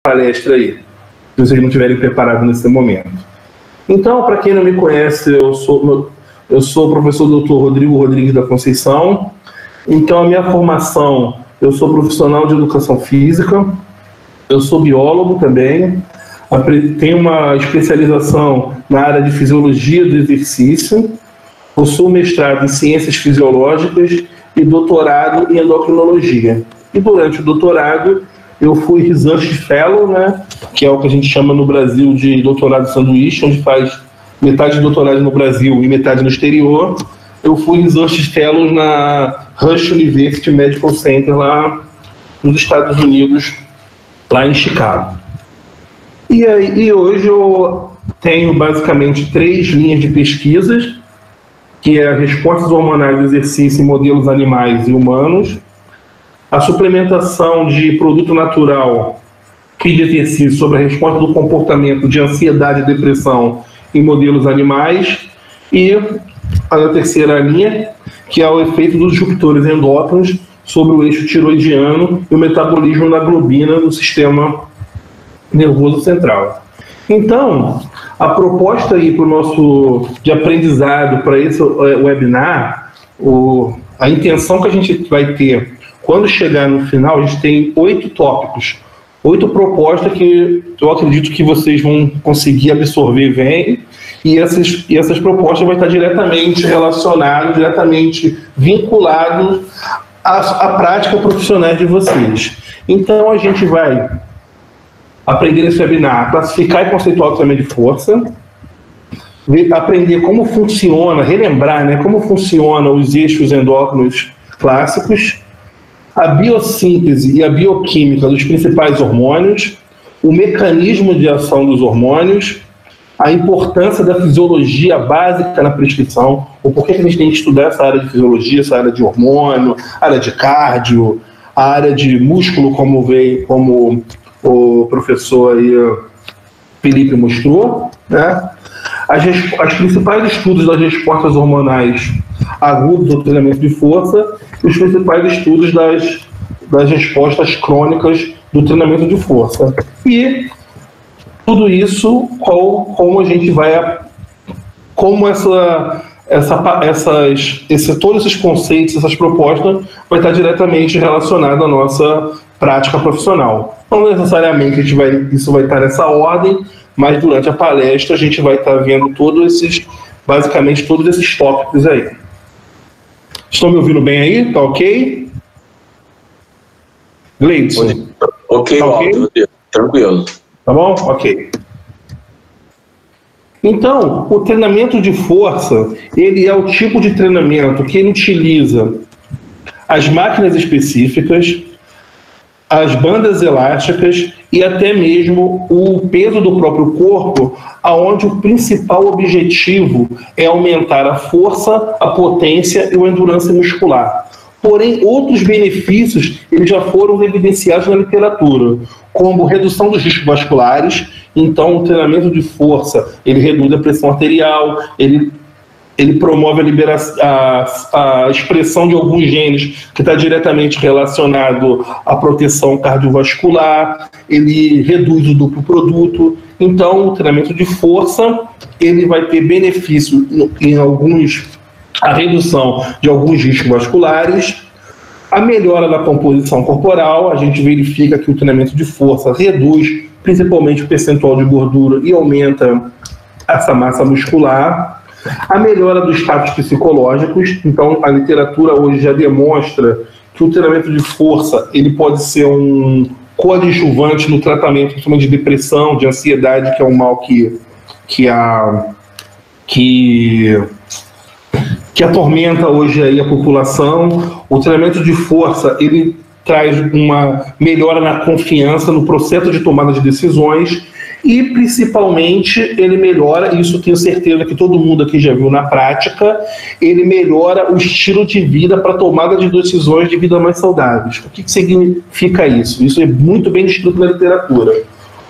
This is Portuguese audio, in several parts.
palestra aí, se vocês não estiverem preparados nesse momento. Então, para quem não me conhece, eu sou o professor Dr. Rodrigo Rodrigues da Conceição. Então, a minha formação, eu sou profissional de educação física, eu sou biólogo também, tenho uma especialização na área de fisiologia do exercício, possuo mestrado em ciências fisiológicas e doutorado em endocrinologia. E durante o doutorado, eu fui Research Fellow, né, que é o que a gente chama no Brasil de doutorado sanduíche, onde faz metade de doutorado no Brasil e metade no exterior. Eu fui Research Fellow na Rush University Medical Center, lá nos Estados Unidos, lá em Chicago. E hoje eu tenho basicamente 3 linhas de pesquisas, que é respostas hormonais do exercício em modelos animais e humanos, a suplementação de produto natural e de exercício sobre a resposta do comportamento de ansiedade e depressão em modelos animais, e a terceira linha, que é o efeito dos disruptores endócrinos sobre o eixo tiroidiano e o metabolismo da globina no sistema nervoso central. Então, a proposta aí para o nosso de aprendizado para esse webinar, a intenção que a gente vai ter quando chegar no final, a gente tem 8 tópicos, 8 propostas que eu acredito que vocês vão conseguir absorver bem, e essas propostas vão estar diretamente relacionadas, diretamente vinculadas à prática profissional de vocês. Então, a gente vai aprender nesse webinar a classificar e conceituar o treinamento de força, aprender como funciona, relembrar, né, como funcionam os eixos endócrinos clássicos, a biossíntese e a bioquímica dos principais hormônios, o mecanismo de ação dos hormônios, a importância da fisiologia básica na prescrição, o porquê que a gente tem que estudar essa área de fisiologia, essa área de hormônio, área de cardio, a área de músculo, como o professor aí, Felipe mostrou, né? As principais estudos das respostas hormonais agudas do treinamento de força e os principais estudos das respostas crônicas do treinamento de força. E tudo isso, como a gente vai, como todos esses conceitos, essas propostas, vai estar diretamente relacionado à nossa prática profissional. Não necessariamente isso vai estar nessa ordem, mas durante a palestra a gente vai estar vendo basicamente todos esses tópicos aí. Estão me ouvindo bem aí? Tá ok? Gleidson? Ok, tá okay? Tranquilo. Tá bom? Ok. Então, o treinamento de força, ele é o tipo de treinamento que ele utiliza as máquinas específicas, as bandas elásticas e até mesmo o peso do próprio corpo, aonde o principal objetivo é aumentar a força, a potência e a endurance muscular. Porém, outros benefícios eles já foram evidenciados na literatura, como redução dos riscos vasculares. Então, o treinamento de força, ele reduz a pressão arterial, ele promove a expressão de alguns genes que está diretamente relacionado à proteção cardiovascular, ele reduz o duplo produto. Então, o treinamento de força, ele vai ter benefício a redução de alguns riscos vasculares, a melhora da composição corporal. A gente verifica que o treinamento de força reduz principalmente o percentual de gordura e aumenta essa massa muscular, a melhora dos status psicológicos. Então, a literatura hoje já demonstra que o treinamento de força ele pode ser um coadjuvante no tratamento, principalmente de depressão, de ansiedade, que é um mal que atormenta hoje aí a população. O treinamento de força, ele traz uma melhora na confiança no processo de tomada de decisões e, principalmente, ele melhora, e isso tenho certeza que todo mundo aqui já viu na prática, ele melhora o estilo de vida para tomada de decisões de vida mais saudáveis. O que significa isso? Isso é muito bem descrito na literatura.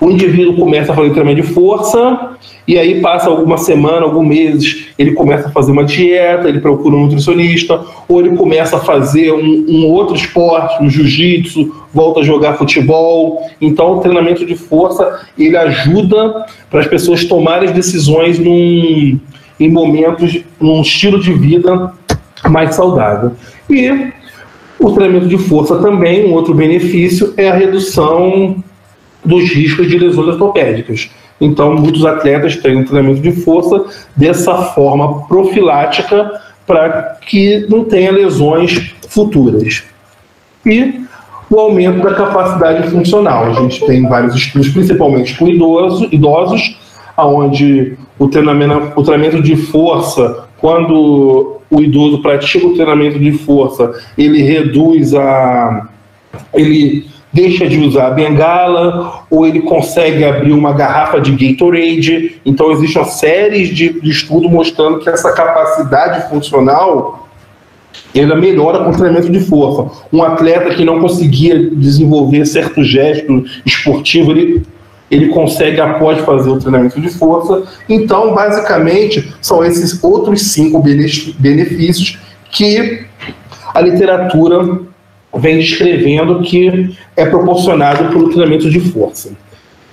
o indivíduo começa a fazer treinamento de força, e aí passa alguma semana, alguns meses, ele começa a fazer uma dieta, ele procura um nutricionista, ou ele começa a fazer um outro esporte, um jiu-jitsu, volta a jogar futebol. Então, o treinamento de força, ele ajuda para as pessoas tomarem decisões em momentos, num estilo de vida mais saudável. E o treinamento de força também, um outro benefício, é a redução dos riscos de lesões ortopédicas. Então, muitos atletas têm um treinamento de força dessa forma profilática para que não tenha lesões futuras. E o aumento da capacidade funcional. A gente tem vários estudos, principalmente com idosos, onde o treinamento de força, quando o idoso pratica o treinamento de força, ele deixa de usar a bengala, ou ele consegue abrir uma garrafa de Gatorade. Então, existe uma série de estudos mostrando que essa capacidade funcional, ela melhora com o treinamento de força. Um atleta que não conseguia desenvolver certo gesto esportivo, ele consegue após fazer o treinamento de força. Então, basicamente, são esses outros 5 benefícios que a literatura vem descrevendo que é proporcionado pelo treinamento de força.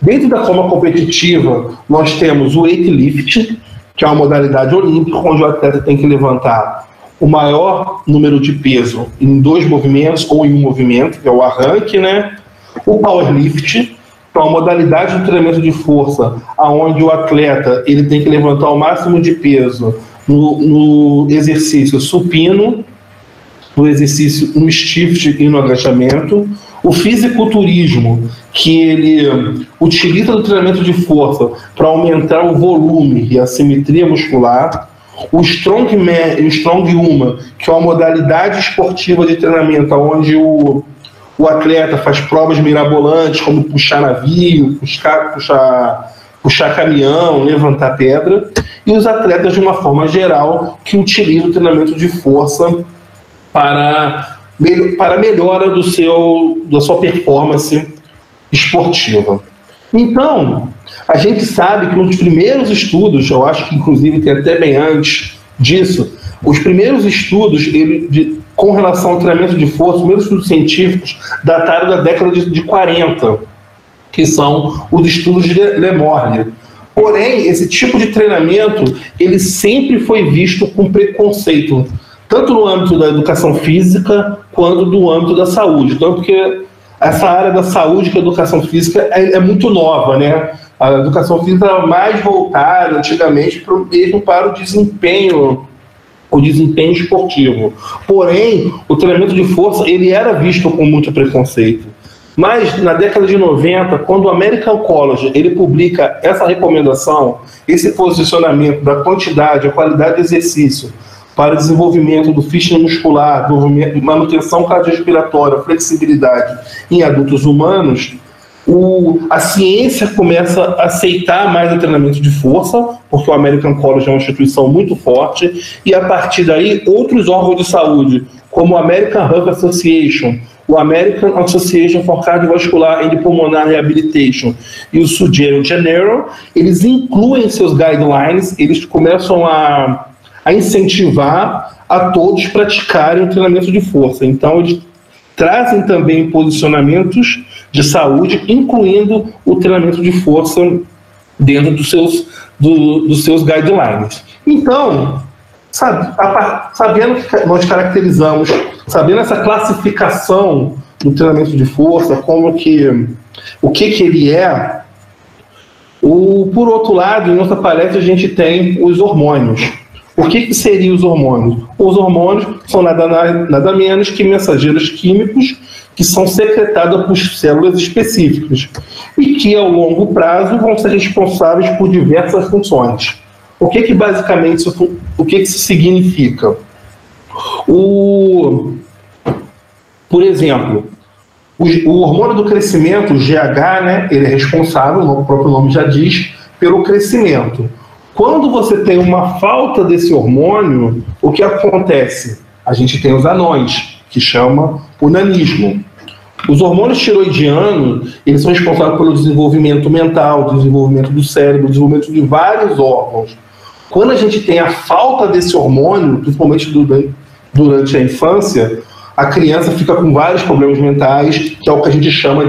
Dentro da forma competitiva, nós temos o weightlift, que é uma modalidade olímpica, onde o atleta tem que levantar o maior número de peso em 2 movimentos ou em um movimento, que é o arranque, né? O powerlift, que é uma modalidade de treinamento de força, onde o atleta ele tem que levantar o máximo de peso no exercício supino, no exercício no stiff e no agachamento. O fisiculturismo, que ele utiliza o treinamento de força para aumentar o volume e a simetria muscular. O Strongman e o Strongwoman, que é uma modalidade esportiva de treinamento onde o atleta faz provas mirabolantes, como puxar navio, puxar caminhão, levantar pedra. E os atletas, de uma forma geral, que utilizam o treinamento de força para melhora da sua performance esportiva. Então, a gente sabe que nos primeiros estudos, eu acho que inclusive tem até bem antes disso, os primeiros estudos com relação ao treinamento de força, os primeiros estudos científicos dataram da década de 40, que são os estudos de Lemorne. Porém, esse tipo de treinamento, ele sempre foi visto com preconceito, tanto no âmbito da educação física, quanto no âmbito da saúde. Então, porque essa área da saúde, que a educação física, é muito nova, né? A educação física era mais voltada, antigamente, mesmo para o desempenho esportivo. Porém, o treinamento de força, ele era visto com muito preconceito. Mas, na década de 90, quando o American College ele publica essa recomendação, esse posicionamento da quantidade, a qualidade de exercício, para o desenvolvimento do fitness muscular, manutenção cardiorrespiratória, flexibilidade em adultos humanos, a ciência começa a aceitar mais o treinamento de força, porque o American College é uma instituição muito forte, e a partir daí outros órgãos de saúde, como o American Heart Association, o American Association for Cardiovascular and Pulmonary Rehabilitation e o Surgeon General, eles incluem seus guidelines, eles começam a incentivar a todos praticarem o treinamento de força. Então, eles trazem também posicionamentos de saúde, incluindo o treinamento de força dentro dos seus guidelines. Então, sabendo que nós caracterizamos, sabendo essa classificação do treinamento de força, o que ele é, por outro lado, em nossa palestra a gente tem os hormônios. O que seriam os hormônios? Os hormônios são nada menos que mensageiros químicos que são secretados por células específicas e que, ao longo prazo, vão ser responsáveis por diversas funções. O que isso significa? Por exemplo, o hormônio do crescimento, o GH, né, ele é responsável, o próprio nome já diz, pelo crescimento. Quando você tem uma falta desse hormônio, o que acontece? A gente tem os anões, que chama o nanismo. Os hormônios tiroidianos, eles são responsáveis pelo desenvolvimento mental, desenvolvimento do cérebro, desenvolvimento de vários órgãos. Quando a gente tem a falta desse hormônio, principalmente durante a infância, a criança fica com vários problemas mentais, que é o que a gente chama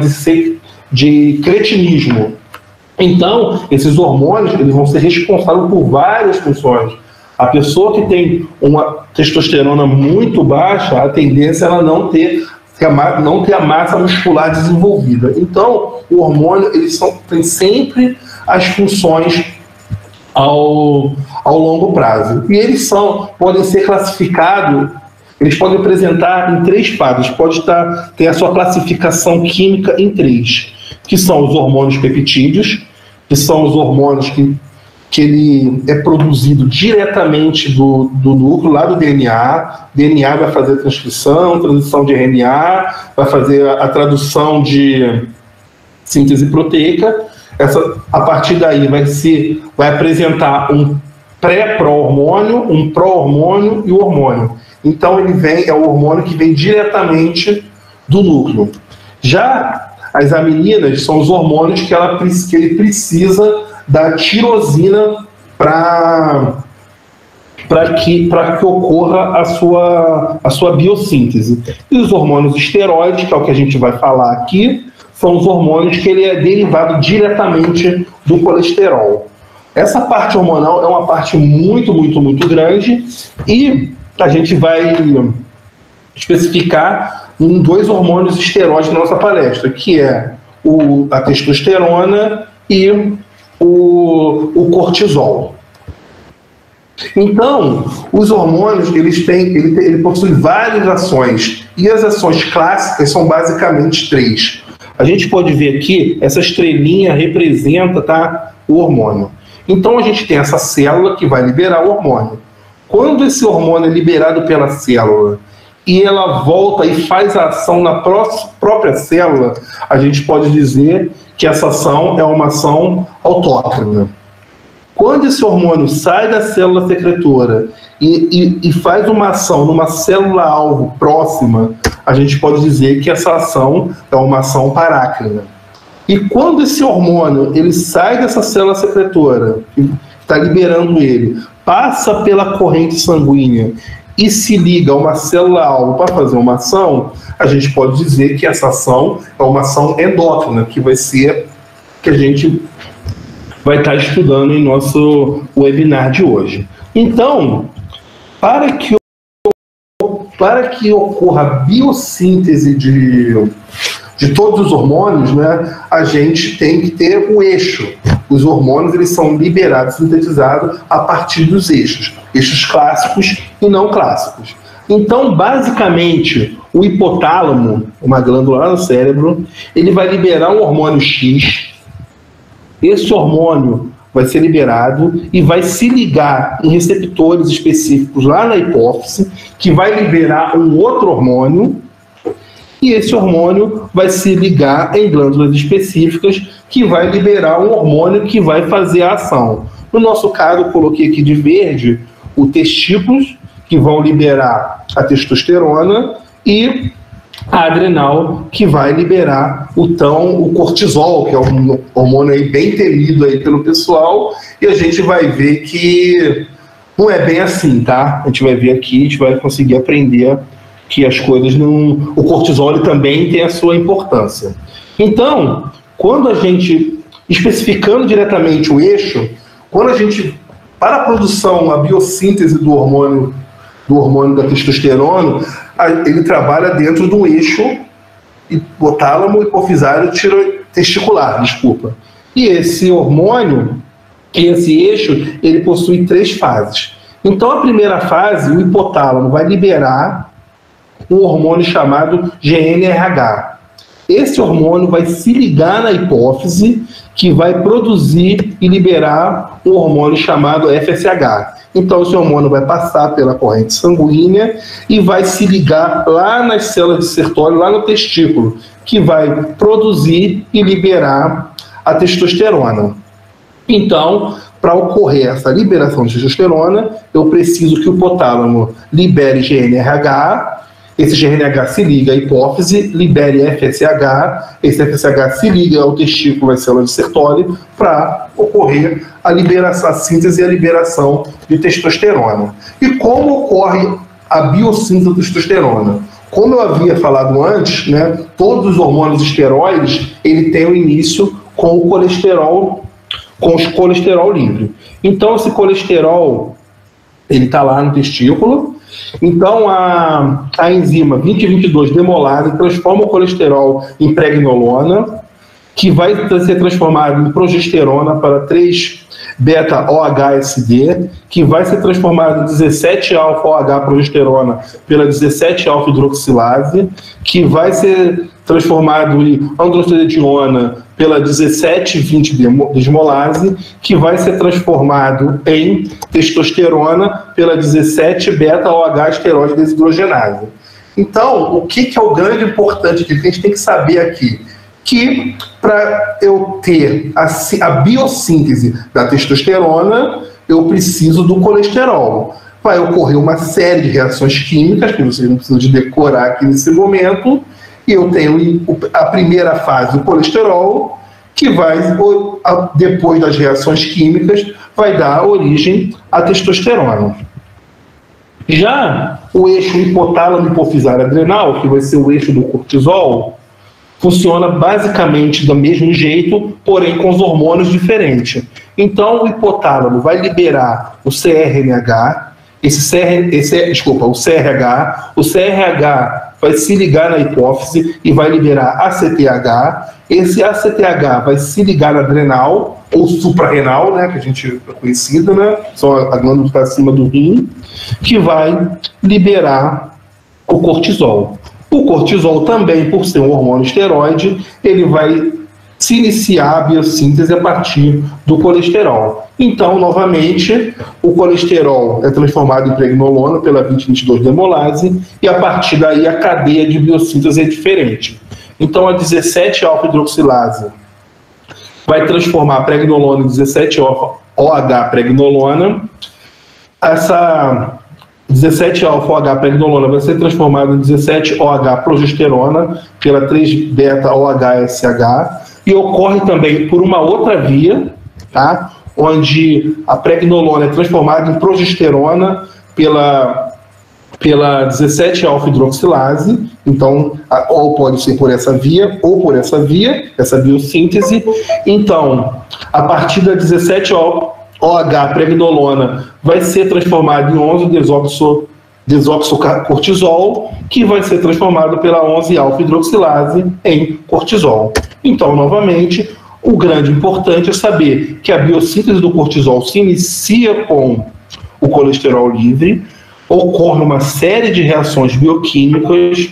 de cretinismo. Então, esses hormônios eles vão ser responsáveis por várias funções. A pessoa que tem uma testosterona muito baixa, a tendência é ela não ter a massa muscular desenvolvida. Então, o hormônio tem sempre as funções ao longo prazo. E eles podem ser classificados, eles podem apresentar em 3 fases, pode ter a sua classificação química em 3, que são os hormônios peptídeos, que são os hormônios que ele é produzido diretamente do núcleo, lá do DNA. DNA vai fazer a transição de RNA, vai fazer a tradução de síntese proteica. A partir daí vai apresentar um pré-pró-hormônio, um pró-hormônio e o hormônio. Então é o hormônio que vem diretamente do núcleo. Já as amininas são os hormônios que ele precisa da tirosina para que ocorra a sua biossíntese. E os hormônios esteroides, que é o que a gente vai falar aqui, são os hormônios que ele é derivado diretamente do colesterol. Essa parte hormonal é uma parte muito, muito, muito grande, e a gente vai especificar em 2 hormônios esteroides na nossa palestra, que é a testosterona e o cortisol. Então, os hormônios ele possui várias ações, e as ações clássicas são basicamente 3. A gente pode ver aqui, essa estrelinha representa o hormônio. Então a gente tem essa célula que vai liberar o hormônio. Quando esse hormônio é liberado pela célula e ela volta e faz a ação na própria célula, a gente pode dizer que essa ação é uma ação autócrina. Quando esse hormônio sai da célula secretora e faz uma ação numa célula-alvo próxima, a gente pode dizer que essa ação é uma ação parácrina. E quando esse hormônio ele sai dessa célula secretora, que está liberando ele, passa pela corrente sanguínea e se liga a uma célula-alvo para fazer uma ação, a gente pode dizer que essa ação é uma ação endócrina, que vai ser que a gente vai estar estudando em nosso webinar de hoje. Então, para que ocorra a biossíntese de todos os hormônios, né, a gente tem que ter o eixo. Os hormônios eles são liberados, sintetizados a partir dos eixos clássicos e não clássicos. Então, basicamente, o hipotálamo, uma glândula lá no cérebro, ele vai liberar um hormônio X. Esse hormônio vai ser liberado e vai se ligar em receptores específicos lá na hipófise, que vai liberar um outro hormônio, e esse hormônio vai se ligar em glândulas específicas, que vai liberar um hormônio que vai fazer a ação. No nosso caso, eu coloquei aqui de verde os testículos, que vão liberar a testosterona, e a adrenal, que vai liberar o cortisol, que é um hormônio aí bem temido aí pelo pessoal, e a gente vai ver que não é bem assim, tá? A gente vai ver aqui, a gente vai conseguir aprender que as coisas não... O cortisol também tem a sua importância. Então, quando a gente, especificando diretamente o eixo, quando a gente, para a produção, a biossíntese do hormônio da testosterona, ele trabalha dentro do eixo hipotálamo hipofisário testicular, desculpa. E esse hormônio, esse eixo, ele possui 3 fases. Então, a primeira fase, o hipotálamo vai liberar um hormônio chamado GnRH. Esse hormônio vai se ligar na hipófise, que vai produzir e liberar um hormônio chamado FSH. Então, esse hormônio vai passar pela corrente sanguínea e vai se ligar lá nas células de Sertoli, lá no testículo, que vai produzir e liberar a testosterona. Então, para ocorrer essa liberação de testosterona, eu preciso que o hipotálamo libere GnRH esse GNH se liga à hipófise, libere FSH, esse FSH se liga ao testículo, às células de Sertoli, para ocorrer a liberação, a síntese e a liberação de testosterona. E como ocorre a biossíntese da testosterona? Como eu havia falado antes, né, todos os hormônios esteroides, ele tem o início com o colesterol livre. Então, esse colesterol, ele está lá no testículo. Então, a enzima 2022-demolase transforma o colesterol em pregnolona, que vai ser transformado em progesterona para 3-beta-OHSD, que vai ser transformado em 17-alfa-OH-progesterona pela 17-alfa-hidroxilase, que vai ser transformado em androstenediona pela 17-20-desmolase, que vai ser transformado em testosterona pela 17-beta-OH esteroide-desidrogenase. Então, o que é o grande importante que a gente tem que saber aqui? Que para eu ter a biossíntese da testosterona, eu preciso do colesterol. Vai ocorrer uma série de reações químicas, que vocês não precisam de decorar aqui nesse momento, e eu tenho a primeira fase, o colesterol, que vai, depois das reações químicas, vai dar origem à testosterona. Já o eixo hipotálamo hipofisário adrenal, que vai ser o eixo do cortisol, funciona basicamente do mesmo jeito, porém com os hormônios diferentes. Então, o hipotálamo vai liberar o CRNH, o CRH, o CRH vai se ligar na hipófise e vai liberar ACTH, esse ACTH vai se ligar na adrenal, ou suprarrenal, né, que a gente é conhecida, né, são a glândula que está acima do rim, que vai liberar o cortisol. O cortisol também, por ser um hormônio esteroide, ele vai se iniciar a biossíntese a partir do colesterol. Então, novamente, o colesterol é transformado em pregnolona pela 2022-demolase e a partir daí a cadeia de biossíntese é diferente. Então, a 17-alfa-hidroxilase vai transformar a pregnolona em 17-OH-pregnolona. Essa 17-alfa-OH-pregnolona vai ser transformada em 17-OH-progesterona pela 3-beta-OHSH e ocorre também por uma outra via, tá? Onde a pregnolona é transformada em progesterona pela 17-alfa-hidroxilase. Então, ou pode ser por essa via ou por essa via, essa biossíntese. Então, a partir da 17-OH-pregnolona vai ser transformado em 11-desoxocortisol, que vai ser transformado pela 11-alfa-hidroxilase em cortisol. Então, novamente, o grande importante é saber que a biossíntese do cortisol se inicia com o colesterol livre, ocorre uma série de reações bioquímicas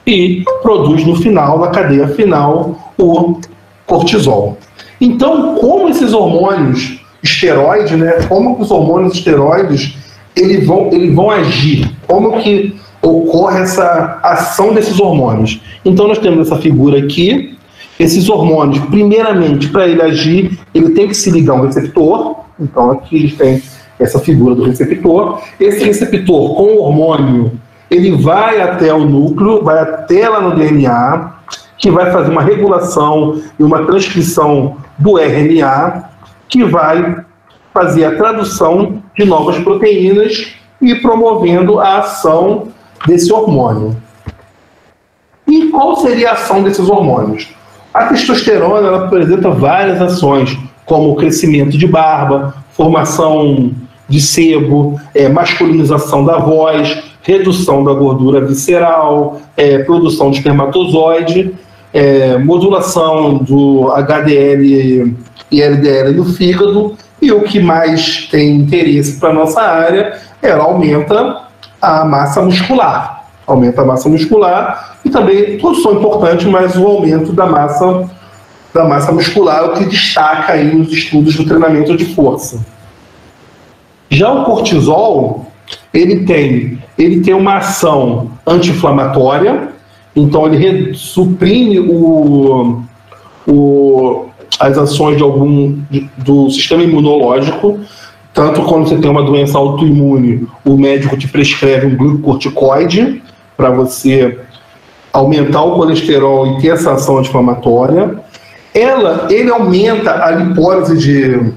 e produz no final, na cadeia final, o cortisol. Então, como esses hormônios esteroides, né, como que os hormônios esteroides eles vão agir? Como que ocorre essa ação desses hormônios? Então, nós temos essa figura aqui. Esses hormônios, primeiramente, para ele agir, ele tem que se ligar a um receptor. Então, aqui a gente tem essa figura do receptor. Esse receptor com o hormônio, ele vai até o núcleo, vai até lá no DNA, que vai fazer uma regulação e uma transcrição do RNA, que vai fazer a tradução de novas proteínas e promovendo a ação desse hormônio. E qual seria a ação desses hormônios? A testosterona ela apresenta várias ações, como o crescimento de barba, formação de sebo, masculinização da voz, redução da gordura visceral, produção de espermatozoide, modulação do HDL e LDL no fígado, e o que mais tem interesse para a nossa área ela aumenta a massa muscular. Aumenta a massa muscular e também, todos são importantes, mas o aumento da massa muscular é o que destaca aí nos estudos do treinamento de força. Já o cortisol, ele tem uma ação anti-inflamatória, então ele suprime as ações do sistema imunológico, tanto quando você tem uma doença autoimune, o médico te prescreve um glicocorticoide, para você aumentar o colesterol e ter essa ação anti-inflamatória. Ele aumenta a lipólise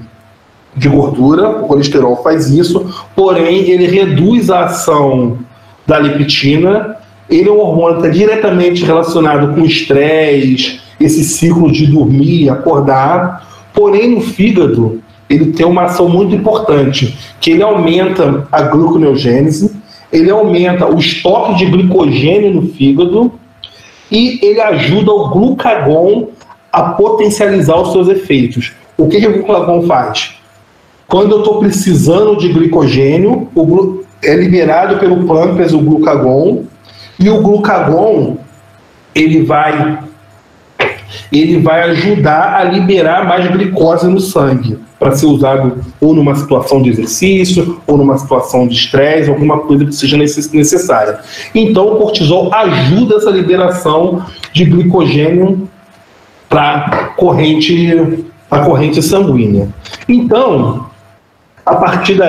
de gordura, o colesterol faz isso, porém ele reduz a ação da leptina. Ele é um hormônio que está diretamente relacionado com o estresse, esse ciclo de dormir e acordar, porém no fígado ele tem uma ação muito importante, que ele aumenta a gluconeogênese, ele aumenta o estoque de glicogênio no fígado e ele ajuda o glucagon a potencializar os seus efeitos. O que o glucagon faz? Quando eu estou precisando de glicogênio, é liberado pelo pâncreas o glucagon, e o glucagon ele vai ajudar a liberar mais glicose no sangue, para ser usado ou numa situação de exercício, ou numa situação de estresse, alguma coisa que seja necessária. Então o cortisol ajuda essa liberação de glicogênio para a corrente sanguínea. Então, a partir daí,